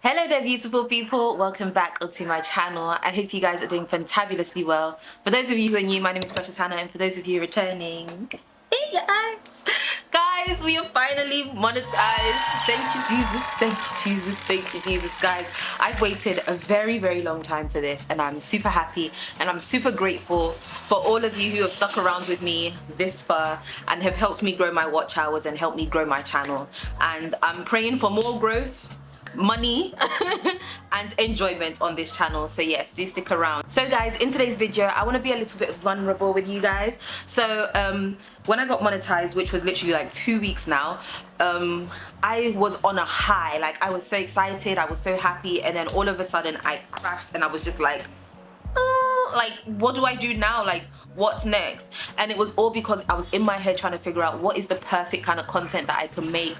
Hello there beautiful people, welcome back to my channel. I hope you guys are doing fantabulously well. For those of you who are new, my name is Precious Hanah, and for those of you returning, hey guys! Guys, we are finally monetized. Thank you Jesus, thank you Jesus, thank you Jesus. Guys, I've waited a very long time for this and I'm super happy and I'm super grateful for all of you who have stuck around with me this far and have helped me grow my watch hours and helped me grow my channel. And I'm praying for more growth, money and enjoyment on this channel, so yes, do stick around. So guys, in today's video I want to be a little bit vulnerable with you guys. So when I got monetized, which was literally like 2 weeks now, I was on a high. Like, I was so excited, I was so happy, and then all of a sudden I crashed and I was just like, what do I do now? Like, what's next? And it was all because I was in my head trying to figure out what is the perfect kind of content that I can make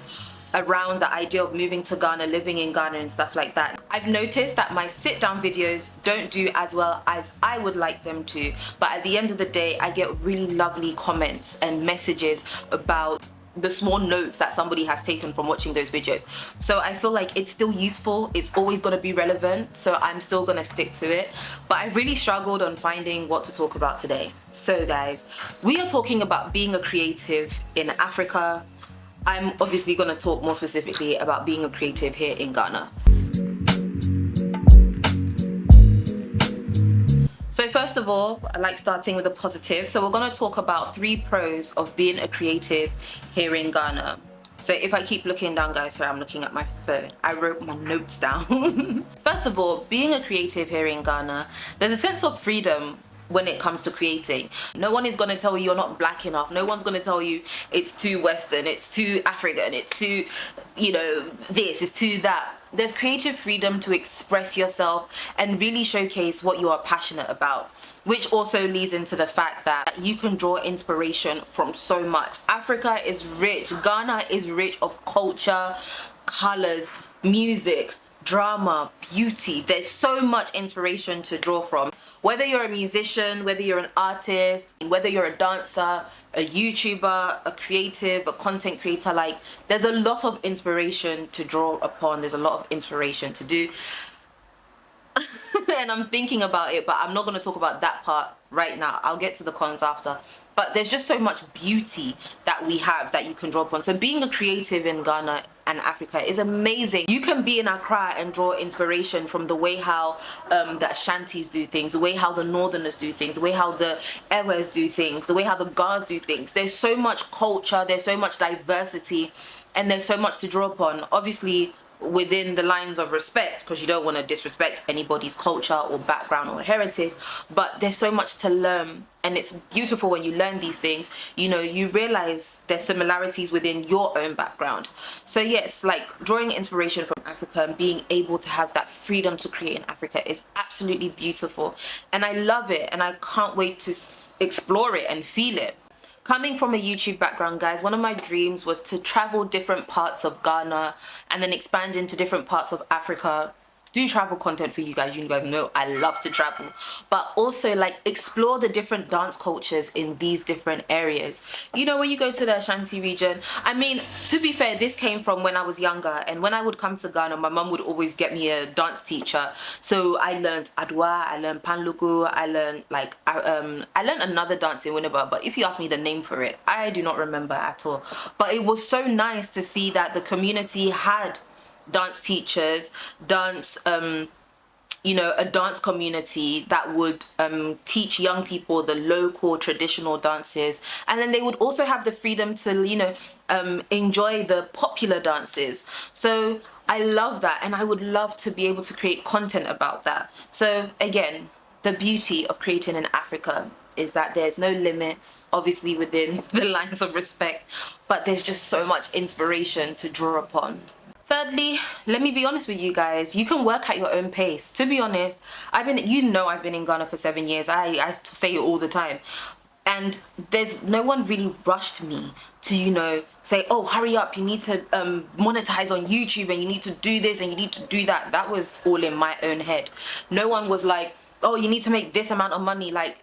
around the idea of moving to Ghana, living in Ghana and stuff like that. I've noticed that my sit down videos don't do as well as I would like them to, but at the end of the day I get really lovely comments and messages about the small notes that somebody has taken from watching those videos. So I feel like it's still useful, it's always going to be relevant, so I'm still going to stick to it. But I really struggled on finding what to talk about today. So guys, we are talking about being a creative in Africa. I'm obviously going to talk more specifically about being a creative here in Ghana. So first of all, I like starting with a positive. So we're going to talk about 3 pros of being a creative here in Ghana. So if I keep looking down, guys, sorry, I'm looking at my phone. I wrote my notes down. First of all, being a creative here in Ghana, there's a sense of freedom when it comes to creating. No one is going to tell you you're not black enough. No one's going to tell you it's too Western, it's too African, it's too, you know, this, it's too that. There's creative freedom to express yourself and really showcase what you are passionate about, which also leads into the fact that you can draw inspiration from so much. Africa is rich. Ghana is rich of culture, colors, music, drama, beauty. There's so much inspiration to draw from. Whether you're a musician, whether you're an artist, whether you're a dancer, a YouTuber, a creative, a content creator, like, there's a lot of inspiration to draw upon. There's a lot of inspiration to do. And I'm thinking about it, but I'm not going to talk about that part right now. I'll get to the cons after. But there's just so much beauty that we have that you can draw upon. So being a creative in Ghana and Africa is amazing. You can be in Accra and draw inspiration from the way how the Ashantis do things, the way how the Northerners do things, the way how the Ewes do things, the way how the Gars do things. There's so much culture, there's so much diversity, and there's so much to draw upon. Obviously, within the lines of respect, because you don't want to disrespect anybody's culture or background or heritage, but there's so much to learn, and it's beautiful when you learn these things. You know, you realize there's similarities within your own background. So yes, like, drawing inspiration from Africa and being able to have that freedom to create in Africa is absolutely beautiful, and I love it, and I can't wait to explore it and feel it. Coming from a YouTube background, guys, one of my dreams was to travel different parts of Ghana and then expand into different parts of Africa. Do travel content for you guys. You guys know I love to travel, but also like explore the different dance cultures in these different areas. You know, when you go to the Ashanti region, I mean, to be fair, this came from when I was younger, and when I would come to Ghana, my mum would always get me a dance teacher. So I learned Adwa, I learned Panlugu, I learned like I learned another dance in Winneba, but if you ask me the name for it, I do not remember at all. But it was so nice to see that the community had dance teachers, dance you know, a dance community that would teach young people the local traditional dances, and then they would also have the freedom to, you know, enjoy the popular dances. So I love that, and I would love to be able to create content about that. So again, the beauty of creating in Africa is that there's no limits, obviously within the lines of respect, but there's just so much inspiration to draw upon. Thirdly, let me be honest with you guys, you can work at your own pace. To be honest, I've been in Ghana for 7 years. I say it all the time. And there's no one really rushed me to, you know, say, oh, hurry up, you need to monetize on YouTube and you need to do this and you need to do that. That was all in my own head. No one was like, oh, you need to make this amount of money. Like,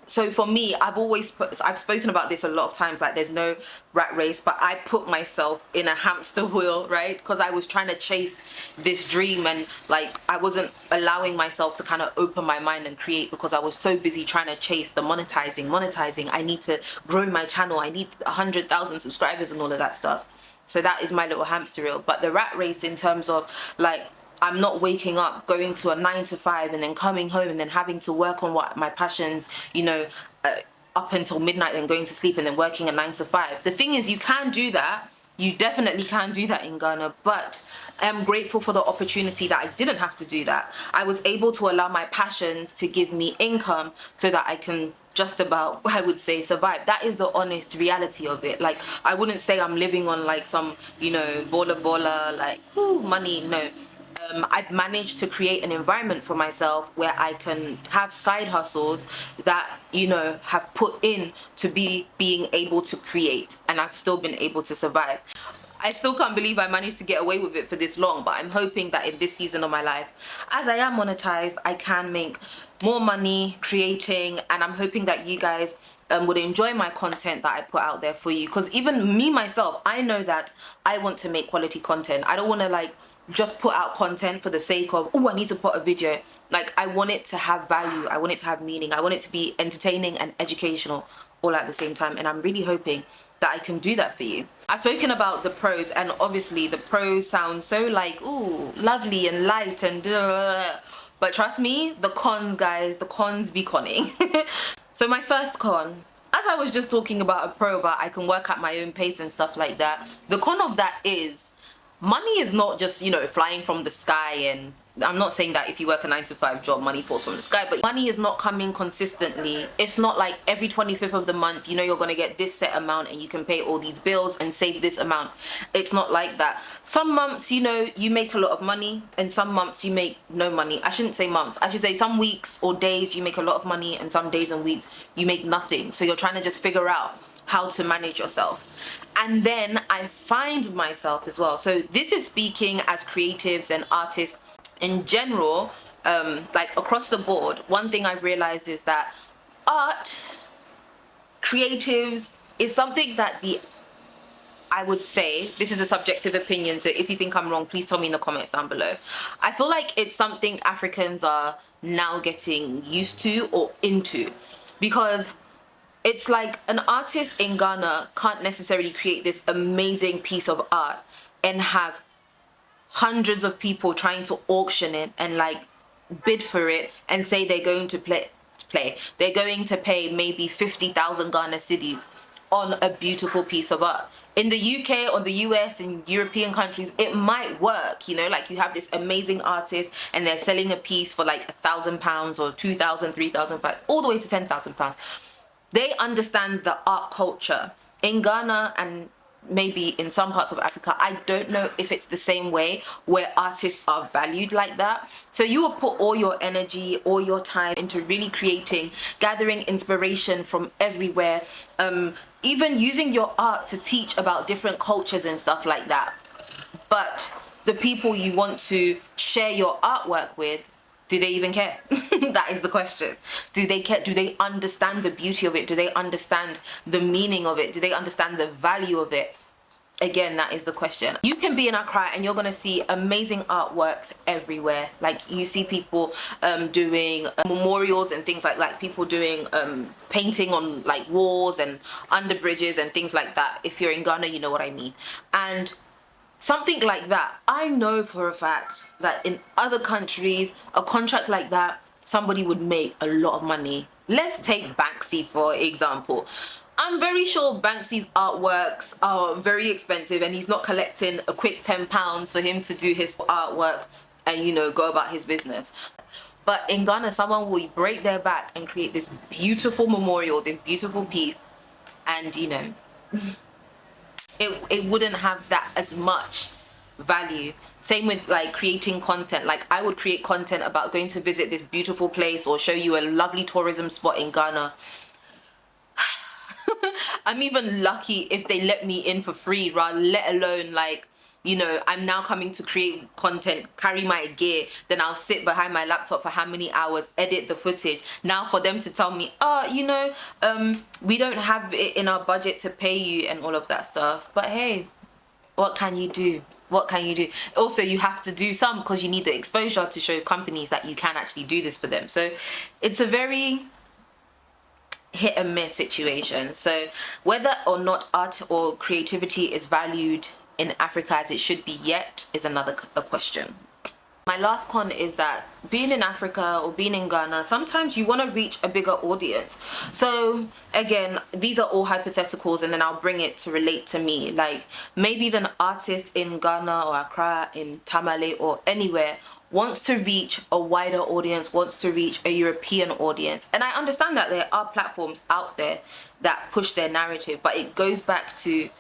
So for me, I've spoken about this a lot of times, like there's no rat race, but I put myself in a hamster wheel, right? Because I was trying to chase this dream, and like I wasn't allowing myself to kind of open my mind and create, because I was so busy trying to chase the monetizing. I need to grow my channel. I need 100,000 subscribers and all of that stuff. So that is my little hamster wheel. But the rat race in terms of like, I'm not waking up, going to a 9 to 5 and then coming home and then having to work on what my passions, you know, up until midnight and going to sleep and then working a 9 to 5. The thing is, you can do that. You definitely can do that in Ghana, but I am grateful for the opportunity that I didn't have to do that. I was able to allow my passions to give me income so that I can just about, I would say, survive. That is the honest reality of it. Like, I wouldn't say I'm living on like some, you know, bola, like, ooh, money, no. I've managed to create an environment for myself where I can have side hustles that, you know, have put in to being able to create, and I've still been able to survive. I still can't believe I managed to get away with it for this long, but I'm hoping that in this season of my life, as I am monetized, I can make more money creating, and I'm hoping that you guys would enjoy my content that I put out there for you, because even me myself, I know that I want to make quality content. I don't want to like just put out content for the sake of, oh, I need to put a video. Like, I want it to have value, I want it to have meaning, I want it to be entertaining and educational all at the same time, and I'm really hoping that I can do that for you. I've spoken about the pros, and obviously the pros sound so like, ooh, lovely and light and but trust me, the cons, guys, the cons be conning. So my first con, as I was just talking about a pro, but I can work at my own pace and stuff like that, the con of that is money is not just, you know, flying from the sky. And I'm not saying that if you work a 9 to 5 job, money falls from the sky, but money is not coming consistently. It's not like every 25th of the month, you know, you're gonna get this set amount and you can pay all these bills and save this amount. It's not like that. Some months, you know, you make a lot of money, and some months you make no money. I shouldn't say months, I should say some weeks or days you make a lot of money, and some days and weeks you make nothing. So you're trying to just figure out how to manage yourself. And then I find myself as well, so this is speaking as creatives and artists in general, like across the board, one thing I've realized is that art, creatives, is something that I would say, this is a subjective opinion, so if you think I'm wrong, please tell me in the comments down below. I feel like it's something Africans are now getting used to or into, because it's like an artist in Ghana can't necessarily create this amazing piece of art and have hundreds of people trying to auction it and like bid for it and say they're going to play. They're going to pay maybe 50,000 Ghana cedis on a beautiful piece of art. In the UK or the US and European countries, it might work, you know, like you have this amazing artist and they're selling a piece for like £1,000 or 2,000, 3,000, all the way to £10,000. They understand the art culture. In Ghana and maybe in some parts of Africa, I don't know if it's the same way where artists are valued like that. So you will put all your energy, all your time into really creating, gathering inspiration from everywhere, even using your art to teach about different cultures and stuff like that. But the people you want to share your artwork with, do they even care? That is the question. Do they care? Do they understand the beauty of it? Do they understand the meaning of it? Do they understand the value of it? Again, that is the question. You can be in Accra and you're gonna see amazing artworks everywhere. Like you see people doing memorials and things like people doing painting on like walls and under bridges and things like that. If you're in Ghana, you know what I mean. And something like that, I know for a fact that in other countries, a contract like that, somebody would make a lot of money. Let's take Banksy for example. I'm very sure Banksy's artworks are very expensive and he's not collecting a quick £10 for him to do his artwork and, you know, go about his business. But in Ghana, someone will break their back and create this beautiful memorial, this beautiful piece, and, you know, it wouldn't have that as much value. Same with like creating content. Like I would create content about going to visit this beautiful place or show you a lovely tourism spot in Ghana. I'm even lucky if they let me in for free, let alone like you know, I'm now coming to create content, carry my gear, then I'll sit behind my laptop for how many hours, edit the footage. Now for them to tell me, oh, you know, we don't have it in our budget to pay you and all of that stuff. But hey, what can you do? What can you do? Also, you have to do some because you need the exposure to show companies that you can actually do this for them. So it's a very hit and miss situation. So whether or not art or creativity is valued in Africa as it should be yet is another question. My last con is that being in Africa or being in Ghana, sometimes you want to reach a bigger audience. So again, these are all hypotheticals, and then I'll bring it to relate to me. Like maybe the artist in Ghana or Accra, in Tamale or anywhere wants to reach a wider audience, wants to reach a European audience. And I understand that there are platforms out there that push their narrative, but it goes back to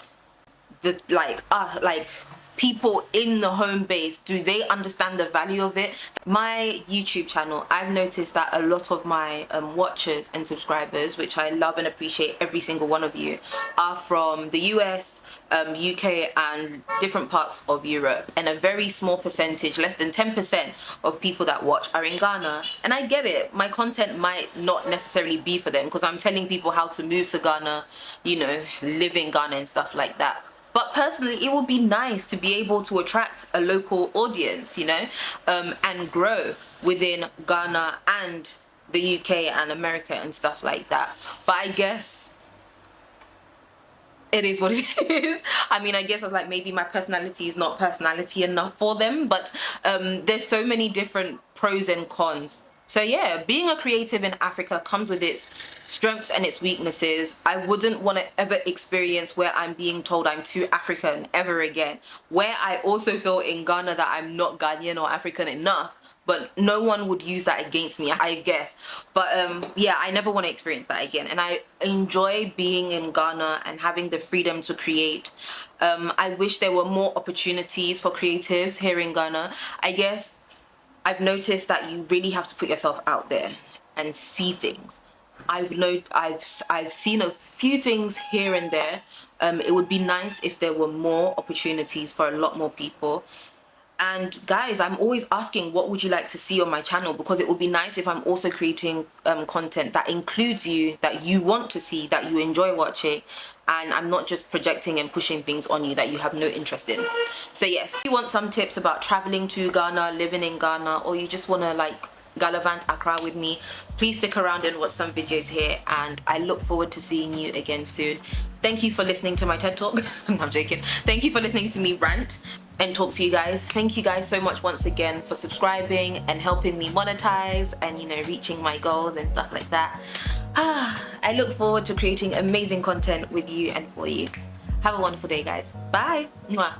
the like people in the home base. Do they understand the value of it? My YouTube channel, I've noticed that a lot of my watchers and subscribers, which I love and appreciate every single one of you, are from the US, UK and different parts of Europe, and a very small percentage, less than 10% of people that watch are in Ghana. And I get it, my content might not necessarily be for them because I'm telling people how to move to Ghana, you know, live in Ghana and stuff like that. But personally, it would be nice to be able to attract a local audience, you know, and grow within Ghana and the UK and America and stuff like that. But I guess it is what it is. I mean, I guess I was like, maybe my personality is not personality enough for them, but there's so many different pros and cons. So yeah, being a creative in Africa comes with its strengths and its weaknesses. I wouldn't want to ever experience where I'm being told I'm too African ever again. Where I also feel in Ghana that I'm not Ghanaian or African enough, but no one would use that against me, I guess. But yeah, I never want to experience that again. And I enjoy being in Ghana and having the freedom to create. I wish there were more opportunities for creatives here in Ghana. I guess I've noticed that you really have to put yourself out there and see things. I've seen a few things here and there. It would be nice if there were more opportunities for a lot more people. And guys, I'm always asking, what would you like to see on my channel? Because it would be nice if I'm also creating content that includes you, that you want to see, that you enjoy watching, and I'm not just projecting and pushing things on you that you have no interest in. So yes, if you want some tips about traveling to Ghana, living in Ghana, or you just want to like gallivant Accra with me, please stick around and watch some videos here, and I look forward to seeing you again soon. Thank you for listening to my TED Talk. I'm joking. Thank you for listening to me rant and talk to you guys. Thank you guys so much once again for subscribing and helping me monetize and, you know, reaching my goals and stuff like that. I look forward to creating amazing content with you and for you. Have a wonderful day, guys. Bye. Mwah.